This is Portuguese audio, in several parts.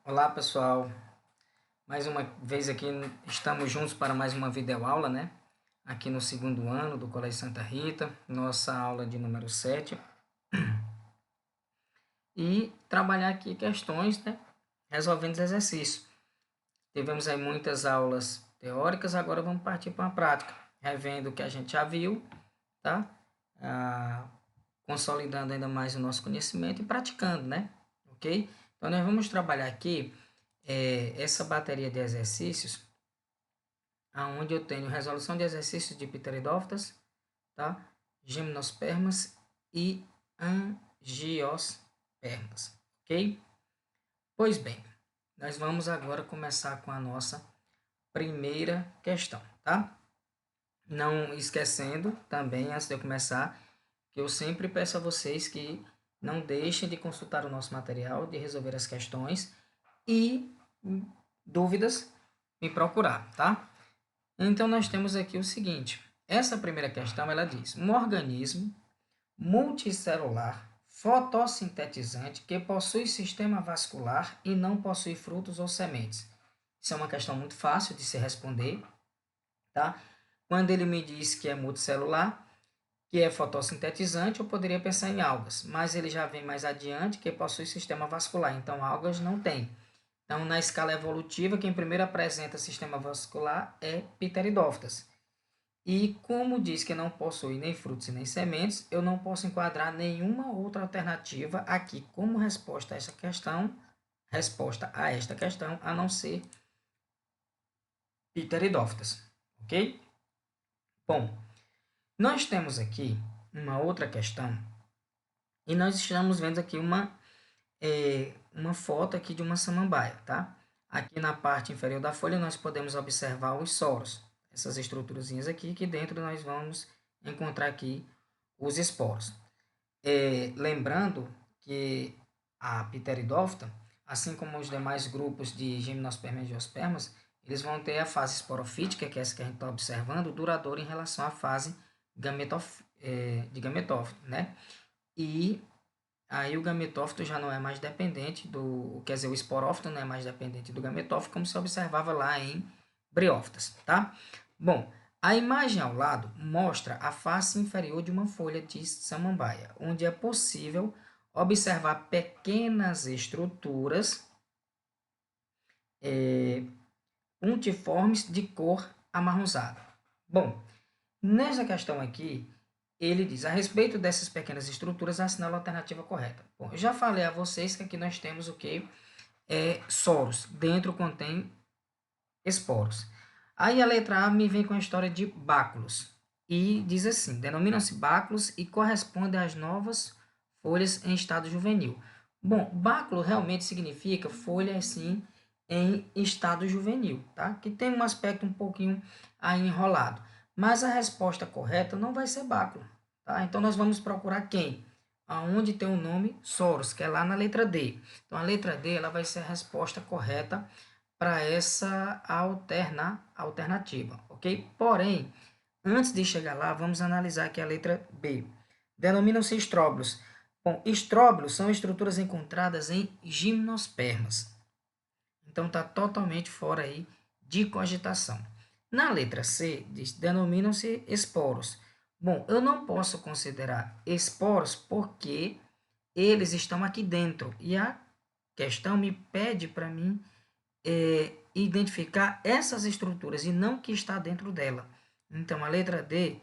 Olá pessoal, mais uma vez aqui estamos juntos para mais uma videoaula, né? Aqui no segundo ano do Colégio Santa Rita, nossa aula de número 7. E trabalhar aqui questões, né? Resolvendo os exercícios. Tivemos aí muitas aulas teóricas, agora vamos partir para a prática, revendo o que a gente já viu, tá? Consolidando ainda mais o nosso conhecimento e praticando, né? Ok? Então nós vamos trabalhar aqui essa bateria de exercícios aonde eu tenho resolução de exercícios de pteridófitas, tá? Gimnospermas e angiospermas, ok? Pois bem, nós vamos agora começar com a nossa primeira questão, tá? Não esquecendo também, antes de eu começar, que eu sempre peço a vocês que não deixem de consultar o nosso material, de resolver as questões e dúvidas, me procurar, tá? Então, nós temos aqui o seguinte. Essa primeira questão, ela diz, um organismo multicelular fotossintetizante que possui sistema vascular e não possui frutos ou sementes. Isso é uma questão muito fácil de se responder, tá? Quando ele me diz que é multicelular, que é fotossintetizante, eu poderia pensar em algas, mas ele já vem mais adiante que possui sistema vascular, então algas não tem. Então, na escala evolutiva, quem primeiro apresenta sistema vascular é Pteridófitas. E como diz que não possui nem frutos e nem sementes, eu não posso enquadrar nenhuma outra alternativa aqui como resposta a esta questão, a não ser Pteridófitas, ok? Bom, nós temos aqui uma outra questão e nós estamos vendo aqui uma foto aqui de uma samambaia, tá? Aqui na parte inferior da folha nós podemos observar os soros, essas estruturazinhas aqui, que dentro nós vamos encontrar aqui os esporos. Lembrando que a Pteridófita, assim como os demais grupos de gimnospermas e angiospermas, eles vão ter a fase esporofítica, que é essa que a gente está observando, duradoura em relação à fase de gametófito, né? E aí o gametófito já não é mais dependente quer dizer, o esporófito não é mais dependente do gametófito, como se observava lá em briófitas, tá? Bom, a imagem ao lado mostra a face inferior de uma folha de samambaia, onde é possível observar pequenas estruturas puntiformes de cor amarronzada. Bom, nessa questão aqui, ele diz, a respeito dessas pequenas estruturas, assinala a alternativa correta. Bom, eu já falei a vocês que aqui nós temos o que? Soros. Dentro contém esporos. Aí a letra A me vem com a história de báculos. E diz assim, denominam-se báculos e correspondem às novas folhas em estado juvenil. Bom, báculo realmente significa folha, assim, em estado juvenil, tá? Que tem um aspecto um pouquinho aí enrolado. Mas a resposta correta não vai ser báculo, tá? Então, nós vamos procurar quem? Aonde tem o nome Soros, que é lá na letra D. Então, a letra D ela vai ser a resposta correta para essa alternativa, ok? Porém, antes de chegar lá, vamos analisar aqui a letra B. Denominam-se estróbilos. Bom, estróbilos são estruturas encontradas em gimnospermas. Então, está totalmente fora aí de cogitação. Na letra C, diz, denominam-se esporos. Bom, eu não posso considerar esporos porque eles estão aqui dentro. E a questão me pede para mim identificar essas estruturas e não o que está dentro dela. Então, a letra D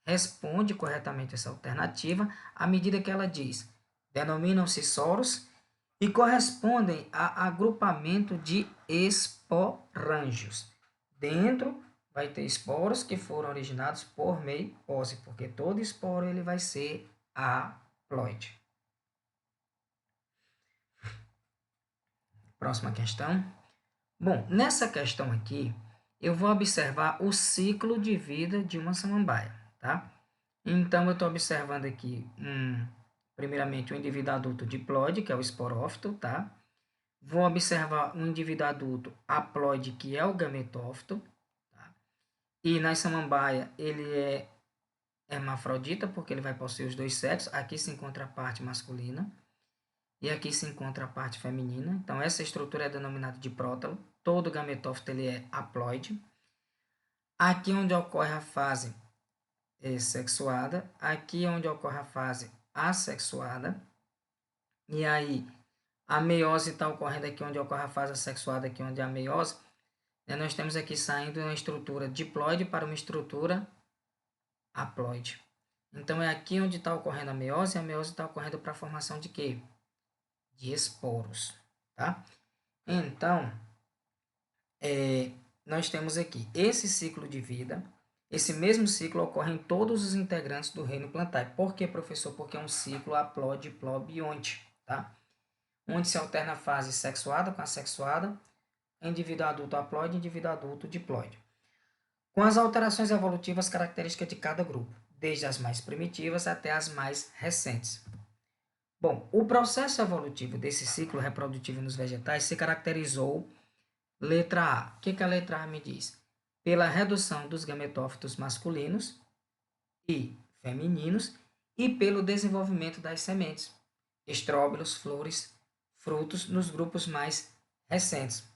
responde corretamente essa alternativa à medida que ela diz denominam-se soros e correspondem a agrupamento de esporângios. Dentro vai ter esporos que foram originados por meiose, porque todo esporo ele vai ser haploide. Próxima questão. Bom, nessa questão aqui, eu vou observar o ciclo de vida de uma samambaia, tá? Então, eu estou observando aqui, primeiramente, o indivíduo adulto diploide, que é o esporófito, tá? Vou observar um indivíduo adulto haploide, que é o gametófito, tá? E na samambaia, ele é hermafrodita, porque ele vai possuir os dois sexos. Aqui se encontra a parte masculina. e aqui se encontra a parte feminina. Então, essa estrutura é denominada de prótalo. Todo gametófito ele é haploide. Aqui onde ocorre a fase sexuada, aqui onde ocorre a fase assexuada, e aí a meiose está ocorrendo aqui onde ocorre a fase assexuada, aqui onde é a meiose, nós temos aqui saindo uma estrutura diploide para uma estrutura haploide. Então, é aqui onde está ocorrendo a meiose, e a meiose está ocorrendo para a formação de quê? De esporos, tá? Então, nós temos aqui esse ciclo de vida. Esse mesmo ciclo ocorre em todos os integrantes do reino plantar. Por que, professor? Porque é um ciclo haploide, diplobionte, tá? Onde se alterna a fase sexuada com assexuada, indivíduo adulto haploide, indivíduo adulto diploide. Com as alterações evolutivas características de cada grupo, desde as mais primitivas até as mais recentes. Bom, o processo evolutivo desse ciclo reprodutivo nos vegetais se caracterizou, letra A. O que a letra A me diz? Pela redução dos gametófitos masculinos e femininos e pelo desenvolvimento das sementes, estróbilos, flores, frutos nos grupos mais recentes.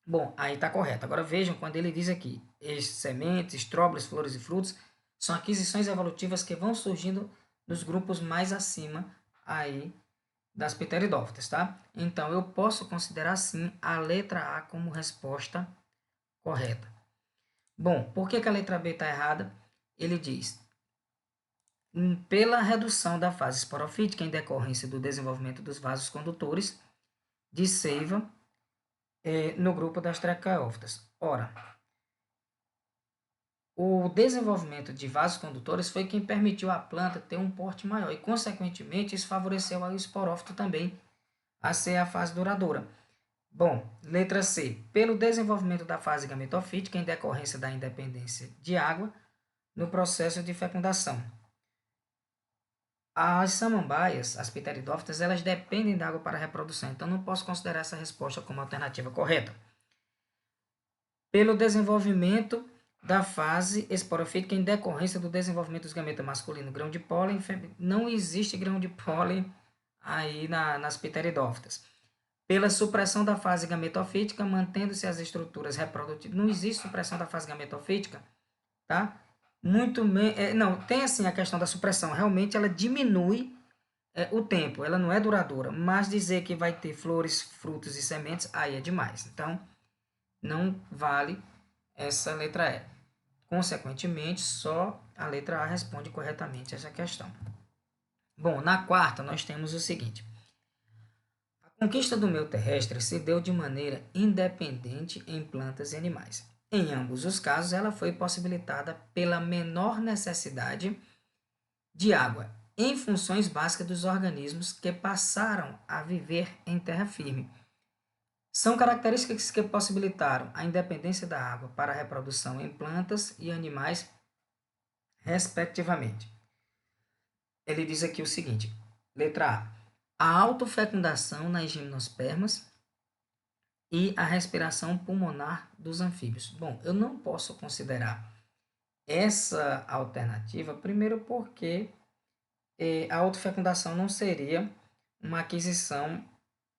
Bom, aí está correto. Agora vejam quando ele diz aqui, sementes, estróbilos, flores e frutos são aquisições evolutivas que vão surgindo nos grupos mais acima aí das pteridófitas, tá? Então, eu posso considerar, sim, a letra A como resposta correta. Bom, por que a letra B está errada? Ele diz, pela redução da fase esporofítica em decorrência do desenvolvimento dos vasos condutores de seiva no grupo das traqueófitas. Ora, o desenvolvimento de vasos condutores foi quem permitiu à planta ter um porte maior e, consequentemente, isso favoreceu o esporófito também a ser a fase duradoura. Bom, letra C. Pelo desenvolvimento da fase gametofítica em decorrência da independência de água no processo de fecundação. As samambaias, as pteridófitas, elas dependem da água para a reprodução, então não posso considerar essa resposta como alternativa correta. Pelo desenvolvimento da fase esporofítica em decorrência do desenvolvimento dos gametas masculinos, grão de pólen, não existe grão de pólen aí nas pteridófitas. Pela supressão da fase gametofítica, mantendo-se as estruturas reprodutivas. Não existe supressão da fase gametofítica, tá? Não, tem assim a questão da supressão. Realmente ela diminui o tempo, ela não é duradoura. Mas dizer que vai ter flores, frutos e sementes, aí é demais. Então, não vale essa letra E. Consequentemente, só a letra A responde corretamente essa questão. Bom, na quarta nós temos o seguinte. A conquista do meio terrestre se deu de maneira independente em plantas e animais. Em ambos os casos, ela foi possibilitada pela menor necessidade de água em funções básicas dos organismos que passaram a viver em terra firme. São características que possibilitaram a independência da água para a reprodução em plantas e animais, respectivamente. Ele diz aqui o seguinte, letra A. A autofecundação nas gimnospermas e a respiração pulmonar dos anfíbios. Bom, eu não posso considerar essa alternativa, primeiro porque a autofecundação não seria uma aquisição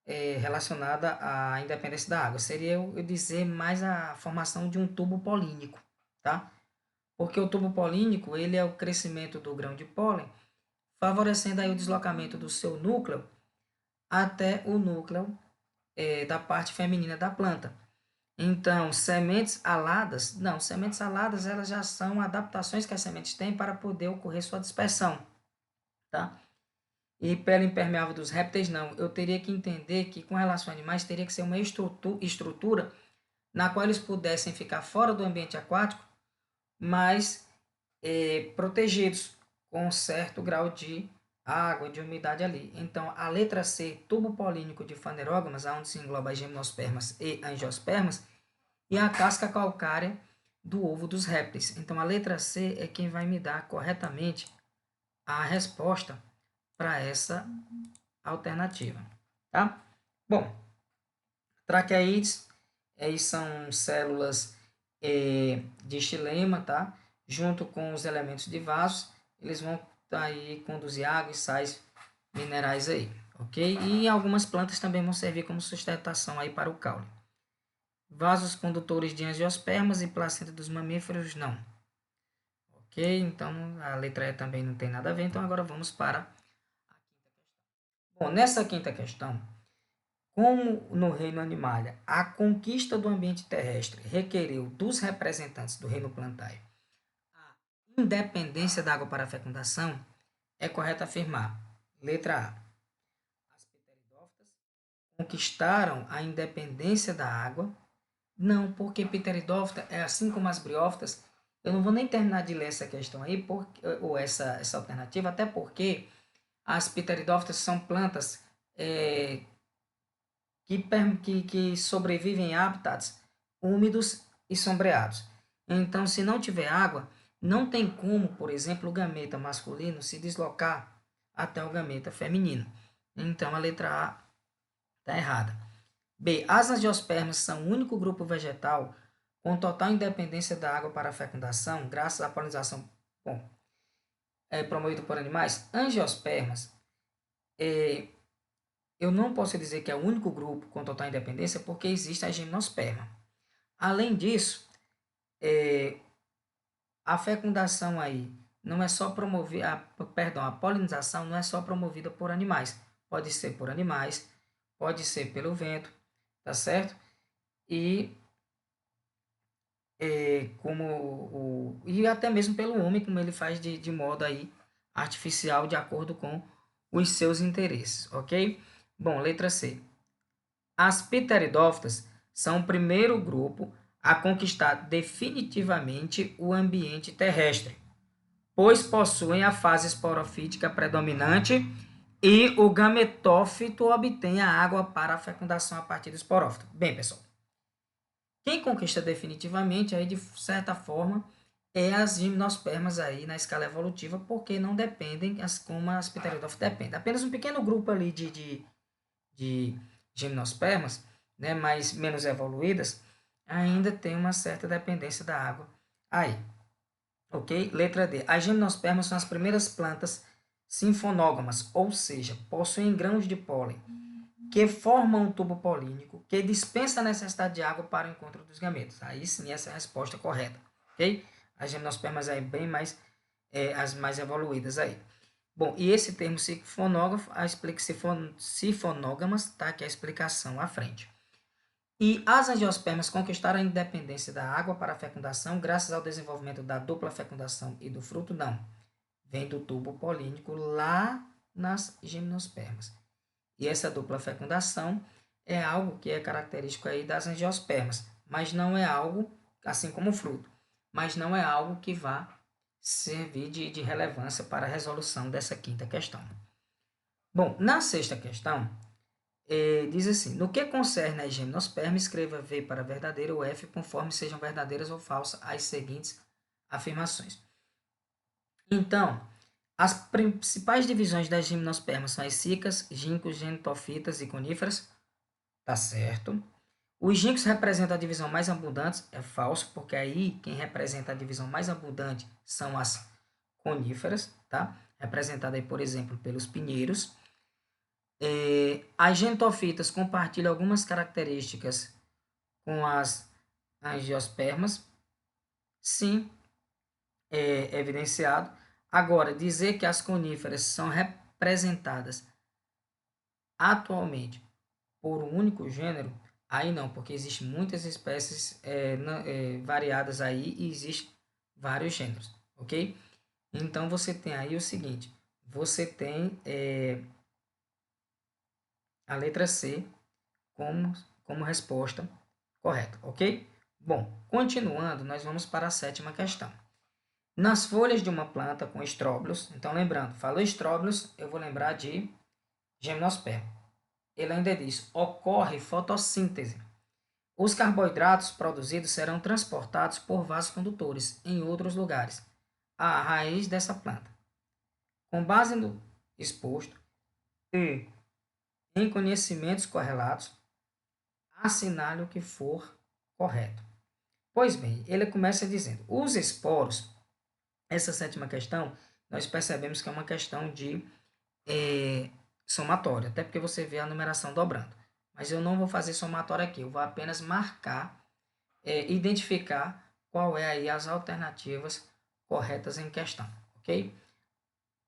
relacionada à independência da água. Seria eu dizer mais a formação de um tubo polínico, tá? Porque o tubo polínico, ele é o crescimento do grão de pólen, favorecendo aí o deslocamento do seu núcleo até o núcleo da parte feminina da planta. Então, sementes aladas, não, sementes aladas elas já são adaptações que as sementes têm para poder ocorrer sua dispersão, tá? E pele impermeável dos répteis, não. Eu teria que entender que, com relação a animais, teria que ser uma estrutura na qual eles pudessem ficar fora do ambiente aquático, mas protegidos com um certo grau de água, de umidade ali. Então, a letra C, tubo polínico de fanerógamas, onde se engloba as gimnospermas e angiospermas, e a casca calcária do ovo dos répteis. Então, a letra C é quem vai me dar corretamente a resposta para essa alternativa, tá? Bom, traqueídeos são células de xilema, tá? Junto com os elementos de vasos, eles vão aí conduzir água e sais minerais aí, ok? E algumas plantas também vão servir como sustentação aí para o caule. Vasos condutores de angiospermas e placenta dos mamíferos, não. Ok? Então, a letra E também não tem nada a ver, então agora vamos para a quinta questão. Bom, nessa quinta questão, como no reino animalia, a conquista do ambiente terrestre requeriu dos representantes do reino plantae a independência da água para a fecundação, é correto afirmar, letra A, as pteridófitas conquistaram a independência da água. Não, porque pteridófita é assim como as briófitas. Eu não vou nem terminar de ler essa questão aí, ou essa alternativa, até porque as pteridófitas são plantas que sobrevivem em habitats úmidos e sombreados. Então, se não tiver água, não tem como, por exemplo, o gameta masculino se deslocar até o gameta feminino. Então, a letra A está errada. B. As angiospermas são o único grupo vegetal com total independência da água para a fecundação, graças à polinização promovida por animais. Angiospermas, eu não posso dizer que é o único grupo com total independência, porque existe a gimnosperma. Além disso, a fecundação aí não é só promovida, a polinização não é só promovida por animais. Pode ser por animais, pode ser pelo vento, tá certo? E e até mesmo pelo homem, como ele faz de modo aí artificial, de acordo com os seus interesses, ok? Bom, letra C. As pteridófitas são o primeiro grupo a conquistar definitivamente o ambiente terrestre, pois possuem a fase esporofítica predominante e o gametófito obtém a água para a fecundação a partir do esporófito. Bem, pessoal, quem conquista definitivamente, aí, de certa forma, é as gimnospermas aí na escala evolutiva, porque não dependem como as pteridófitas dependem. Apenas um pequeno grupo ali de gimnospermas, né, mais menos evoluídas, ainda tem uma certa dependência da água aí. Ok? Letra D. As gimnospermas são as primeiras plantas sinfonógamas, ou seja, possuem grãos de pólen que formam um tubo polínico que dispensa a necessidade de água para o encontro dos gametas. Aí sim, essa é a resposta correta. Ok? As gimnospermas aí bem mais, as mais evoluídas aí. Bom, e esse termo sifonógamas, tá? Que é a explicação à frente. E as angiospermas conquistaram a independência da água para a fecundação graças ao desenvolvimento da dupla fecundação e do fruto? Não. Vem do tubo polínico lá nas gimnospermas. E essa dupla fecundação é algo que é característico aí das angiospermas, mas não é algo, assim como o fruto, mas não é algo que vá servir de relevância para a resolução dessa quinta questão. Bom, na sexta questão, diz assim, no que concerne a gimnosperma, escreva V para verdadeiro ou F conforme sejam verdadeiras ou falsas as seguintes afirmações. Então, as principais divisões das gimnospermas são as cicas, ginkgos, gentofitas e coníferas. Tá certo. Os ginkgos representam a divisão mais abundante. É falso, porque aí quem representa a divisão mais abundante são as coníferas, tá? Representada aí, por exemplo, pelos pinheiros. As gentofitas compartilham algumas características com as angiospermas. Sim, é evidenciado. Agora, dizer que as coníferas são representadas atualmente por um único gênero, aí não, porque existem muitas espécies variadas aí e existem vários gêneros, ok? Então, você tem aí o seguinte, você tem a letra C como resposta correta, ok? Bom, continuando, nós vamos para a sétima questão. Nas folhas de uma planta com estróbilos, então lembrando, falou estróbilos, eu vou lembrar de gimnosperma. Ele ainda diz, ocorre fotossíntese. Os carboidratos produzidos serão transportados por vasos condutores em outros lugares, à raiz dessa planta. Com base no exposto e em conhecimentos correlatos, assinale o que for correto. Pois bem, ele começa dizendo, os esporos, essa sétima questão, nós percebemos que é uma questão de somatório, até porque você vê a numeração dobrando. Mas eu não vou fazer somatório aqui, eu vou apenas marcar, identificar qual é aí as alternativas corretas em questão, ok?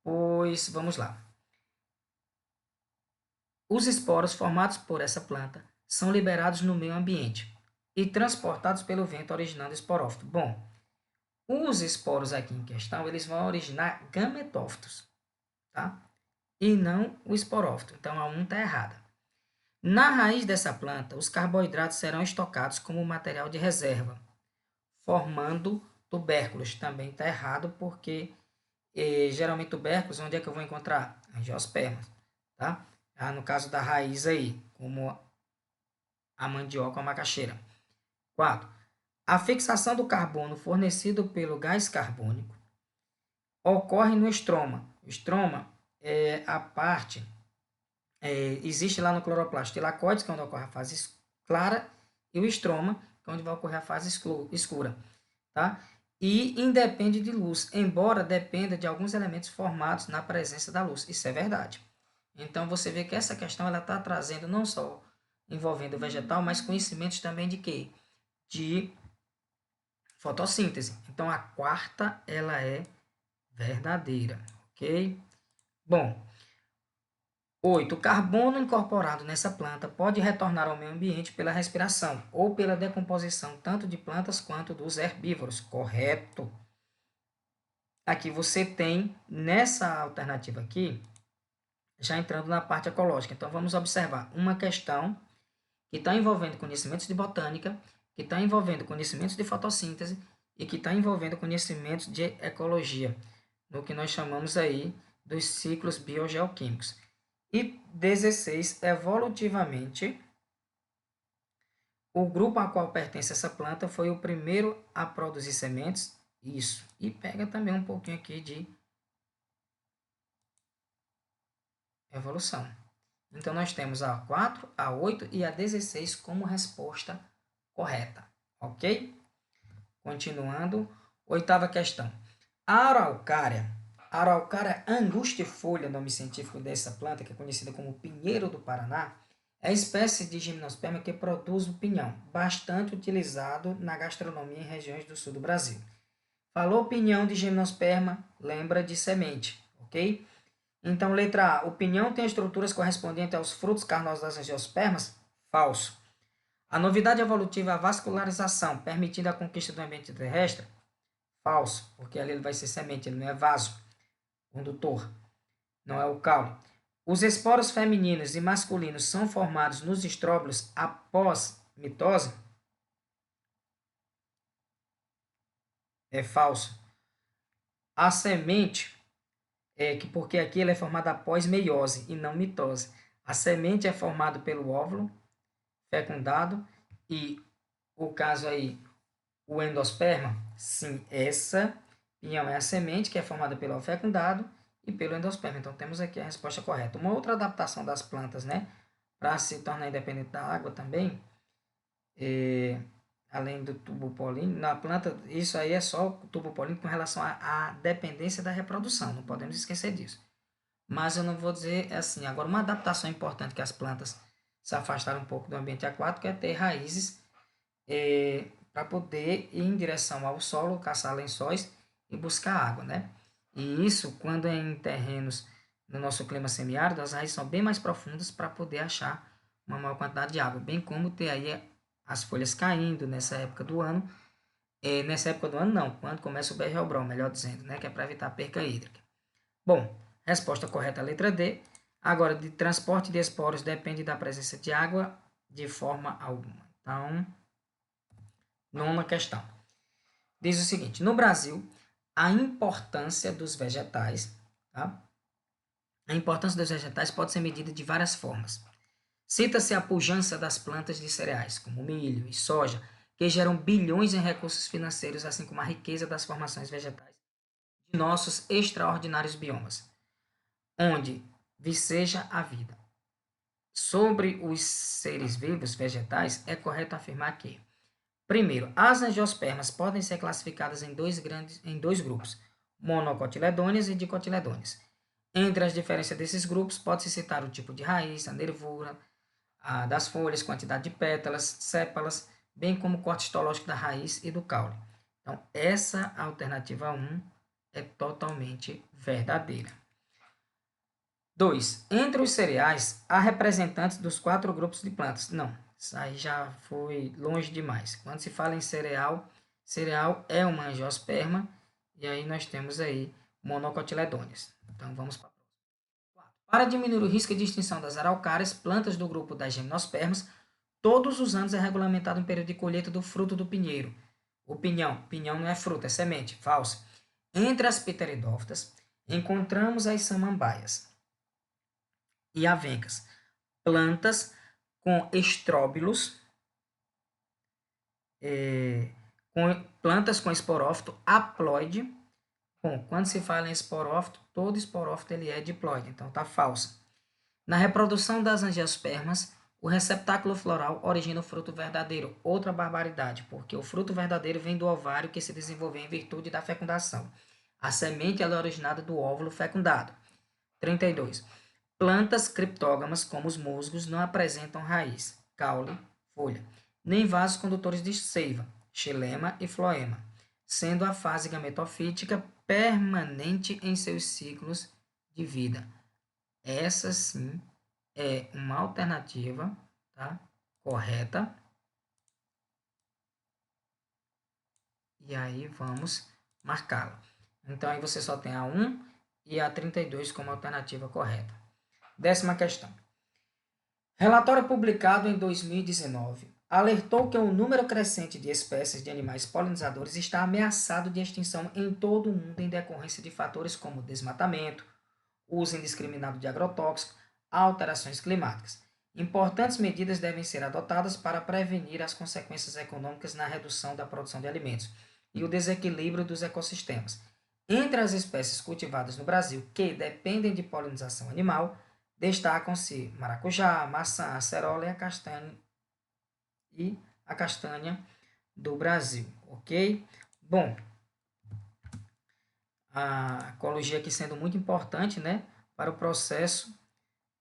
Pois vamos lá. Os esporos formados por essa planta são liberados no meio ambiente e transportados pelo vento, originando esporófito. Bom, os esporos aqui em questão, eles vão originar gametófitos, tá? E não o esporófito. Então, a 1 está errada. Na raiz dessa planta, os carboidratos serão estocados como material de reserva, formando tubérculos. Também está errado, porque geralmente tubérculos, onde é que eu vou encontrar? Angiospermas, tá? No caso da raiz aí, como a mandioca ou a macaxeira. 4. A fixação do carbono fornecido pelo gás carbônico ocorre no estroma. O estroma é a parte, existe lá no cloroplasto tilacoides, que é onde ocorre a fase clara, e o estroma, que é onde vai ocorrer a fase escura. Tá? E independe de luz, embora dependa de alguns elementos formados na presença da luz. Isso é verdade. Então, você vê que essa questão ela está trazendo não só envolvendo o vegetal, mas conhecimentos também de quê? De fotossíntese. Então, a quarta, ela é verdadeira, ok? Bom, 8. O carbono incorporado nessa planta pode retornar ao meio ambiente pela respiração ou pela decomposição tanto de plantas quanto dos herbívoros. Correto. Aqui você tem, nessa alternativa aqui, já entrando na parte ecológica. Então, vamos observar uma questão que está envolvendo conhecimentos de botânica, que está envolvendo conhecimentos de fotossíntese e que está envolvendo conhecimentos de ecologia, no que nós chamamos aí dos ciclos biogeoquímicos. E 16, evolutivamente, o grupo a qual pertence essa planta foi o primeiro a produzir sementes. Isso. E pega também um pouquinho aqui de evolução. Então, nós temos a 4, a 8 e a 16 como resposta correta. Ok? Continuando. Oitava questão. A Araucária angustifolia, nome científico dessa planta, que é conhecida como pinheiro do Paraná, é a espécie de gimnosperma que produz o pinhão, bastante utilizado na gastronomia em regiões do sul do Brasil. Falou pinhão de gimnosperma, lembra de semente, ok? Então, letra A. O pinhão tem estruturas correspondentes aos frutos carnosos das angiospermas? Falso. A novidade evolutiva é a vascularização, permitindo a conquista do ambiente terrestre? Falso, porque ali ele vai ser semente, ele não é vaso condutor, não é o caule. Os esporos femininos e masculinos são formados nos estróbilos após mitose? É falso. A semente porque aqui ela é formada após meiose e não mitose. A semente é formada pelo óvulo fecundado e o caso aí, o endosperma, sim, essa pinhão é a semente que é formada pelo óvulo fecundado e pelo endosperma. Então, temos aqui a resposta correta. Uma outra adaptação das plantas, né, para se tornar independente da água também, além do tubo polínico, na planta, isso aí é só o tubo polínico com relação à dependência da reprodução, não podemos esquecer disso. Mas eu não vou dizer assim. Agora, uma adaptação importante que as plantas se afastaram um pouco do ambiente aquático é ter raízes para poder ir em direção ao solo, caçar lençóis e buscar água, né? E isso, quando é em terrenos no nosso clima semiárido, as raízes são bem mais profundas para poder achar uma maior quantidade de água, bem como ter aí as folhas caindo nessa época do ano. Nessa época do ano, não, quando começa o berreobrão, melhor dizendo, né? Que é para evitar perca hídrica. Bom, resposta correta é a letra D. Agora, de transporte de esporos depende da presença de água de forma alguma. Então, nona questão. Diz o seguinte: no Brasil, a importância dos vegetais, tá? A importância dos vegetais pode ser medida de várias formas. Cita-se a pujança das plantas de cereais, como milho e soja, que geram bilhões em recursos financeiros, assim como a riqueza das formações vegetais de nossos extraordinários biomas, onde viceja a vida. Sobre os seres vivos vegetais, é correto afirmar que, primeiro, as angiospermas podem ser classificadas em dois grupos, monocotiledôneas e dicotiledôneas. Entre as diferenças desses grupos, pode-se citar o tipo de raiz, a nervura, a das folhas, quantidade de pétalas, sépalas, bem como o corte histológico da raiz e do caule. Então, essa alternativa 1 é totalmente verdadeira. 2. Entre os cereais, há representantes dos 4 grupos de plantas. Não, isso aí já foi longe demais. Quando se fala em cereal, cereal é uma angiosperma, e aí nós temos aí monocotiledôneas. Então, vamos para a próxima. Para diminuir o risco de extinção das araucárias, plantas do grupo das gimnospermas, todos os anos é regulamentado um período de colheita do fruto do pinheiro. O pinhão não é fruta, é semente, falso. Entre as pteridófitas, encontramos as samambaias e avencas, plantas com estróbilos, plantas com esporófito haploide. Bom, quando se fala em esporófito, todo esporófito ele é diploide, então está falso. Na reprodução das angiospermas, o receptáculo floral origina o fruto verdadeiro. Outra barbaridade, porque o fruto verdadeiro vem do ovário que se desenvolveu em virtude da fecundação. A semente ela é originada do óvulo fecundado. 32. Plantas criptógamas, como os musgos, não apresentam raiz, caule, folha, nem vasos condutores de seiva, xilema e floema, sendo a fase gametofítica permanente em seus ciclos de vida. Essa sim é uma alternativa, tá? Correta. E aí vamos marcá-la. Então aí você só tem a 1 e a 32 como alternativa correta. 10ª questão. Relatório publicado em 2019 alertou que um número crescente de espécies de animais polinizadores está ameaçado de extinção em todo o mundo em decorrência de fatores como desmatamento, uso indiscriminado de agrotóxicos, alterações climáticas. Importantes medidas devem ser adotadas para prevenir as consequências econômicas na redução da produção de alimentos e o desequilíbrio dos ecossistemas. Entre as espécies cultivadas no Brasil que dependem de polinização animal, destacam-se maracujá, maçã, acerola e a castanha do Brasil, ok? Bom, a ecologia aqui sendo muito importante, né, para o processo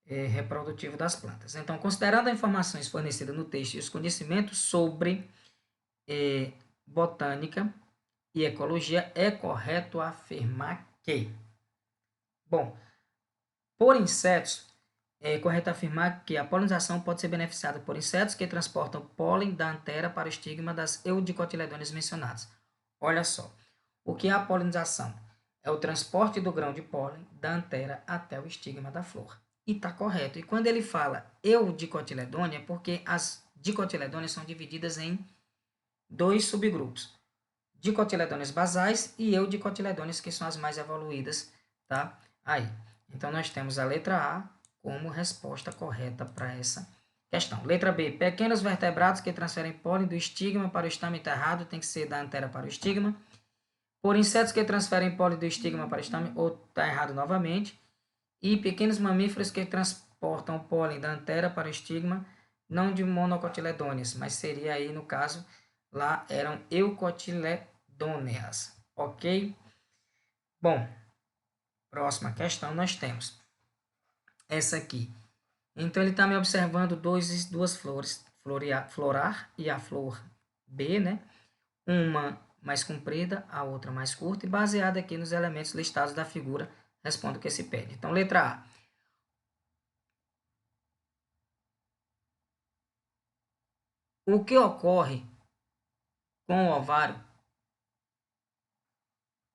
reprodutivo das plantas. Então, considerando as informações fornecidas no texto e os conhecimentos sobre botânica e ecologia, é correto afirmar que, bom, por insetos, é correto afirmar que a polinização pode ser beneficiada por insetos que transportam pólen da antera para o estigma das eudicotiledôneas mencionadas. Olha só, o que é a polinização? É o transporte do grão de pólen da antera até o estigma da flor. E está correto. E quando ele fala eudicotiledônea, é porque as dicotiledôneas são divididas em 2 subgrupos. Dicotiledôneas basais e eudicotiledôneas, que são as mais evoluídas, tá? Aí. Então, nós temos a letra A como resposta correta para essa questão. Letra B. Pequenos vertebrados que transferem pólen do estigma para o estame enterrado, tem que ser da antera para o estigma. Por insetos que transferem pólen do estigma para o estame, ou está errado novamente. E pequenos mamíferos que transportam pólen da antera para o estigma, não de monocotiledôneas, mas seria aí, no caso, lá eram eucotiledôneas, ok? Bom, próxima questão nós temos essa aqui. Então, ele está me observando duas flores, florar e a flor B, né? Uma mais comprida, a outra mais curta, e baseada aqui nos elementos listados da figura, respondo o que se pede. Então, letra A. O que ocorre com o ovário?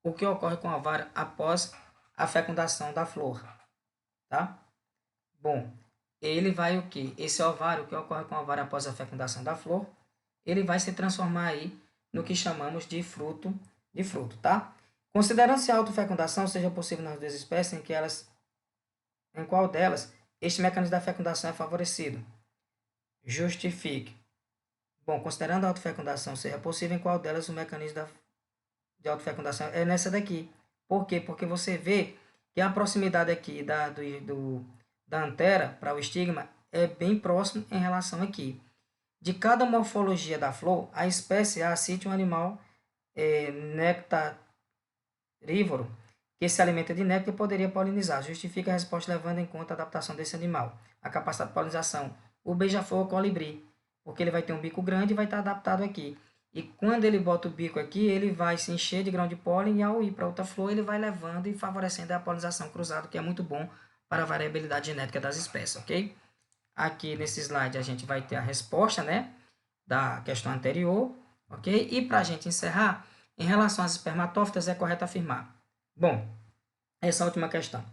O que ocorre com o ovário após a fecundação da flor, tá? Bom, ele vai o quê? Esse ovário, o que ocorre com o ovário após a fecundação da flor, ele vai se transformar aí no que chamamos de fruto, tá? Considerando-se a autofecundação seja possível nas duas espécies em qual delas este mecanismo da fecundação é favorecido? Justifique. Bom, considerando a autofecundação seja possível, em qual delas o mecanismo de autofecundação é nessa daqui. Por quê? Porque você vê que a proximidade aqui da antera para o estigma é bem próximo em relação aqui. De cada morfologia da flor, a espécie A cite um animal nectarívoro que se alimenta de néctar e poderia polinizar. Justifica a resposta levando em conta a adaptação desse animal. A capacidade de polinização. O beija-flor ou colibri, porque ele vai ter um bico grande e vai estar adaptado aqui. E quando ele bota o bico aqui, ele vai se encher de grão de pólen e ao ir para outra flor, ele vai levando e favorecendo a polinização cruzada, que é muito bom para a variabilidade genética das espécies, ok? Aqui nesse slide a gente vai ter a resposta, né, da questão anterior, ok? E para a gente encerrar, em relação às espermatófitas, é correto afirmar. Bom, essa última questão.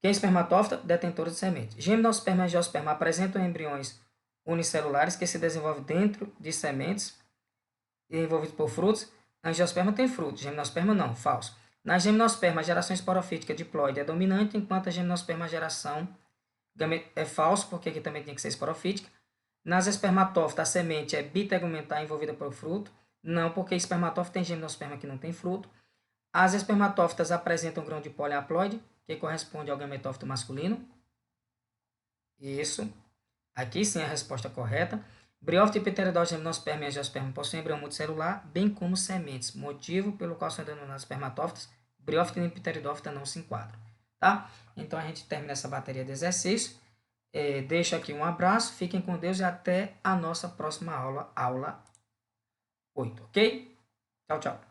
Quem é espermatófita? Detentora de semente. Gimnosperma e angiosperma apresentam embriões unicelulares que se desenvolvem dentro de sementes envolvidos por frutos. Angiosperma tem frutos, gimnosperma não, falso. Na gimnosperma, a geração esporofítica diploide é dominante, enquanto a gimnosperma, a geração é falso, porque aqui também tem que ser esporofítica. Nas espermatófitas, a semente é bitegumentar envolvida por fruto. Não, porque espermatófita tem gimnosperma que não tem fruto. As espermatófitas apresentam grão de pólen haploide, que corresponde ao gametófito masculino. Isso. Aqui sim é a resposta correta. Briófita, pteridóide, gimnosperma e angiosperma possuem embrião multicelular, bem como sementes, motivo pelo qual são denominadas espermatófitas. Briófita e pteridófita não se enquadram. Tá? Então a gente termina essa bateria de exercícios. Deixo aqui um abraço, fiquem com Deus e até a nossa próxima aula, aula 8, ok? Tchau, tchau.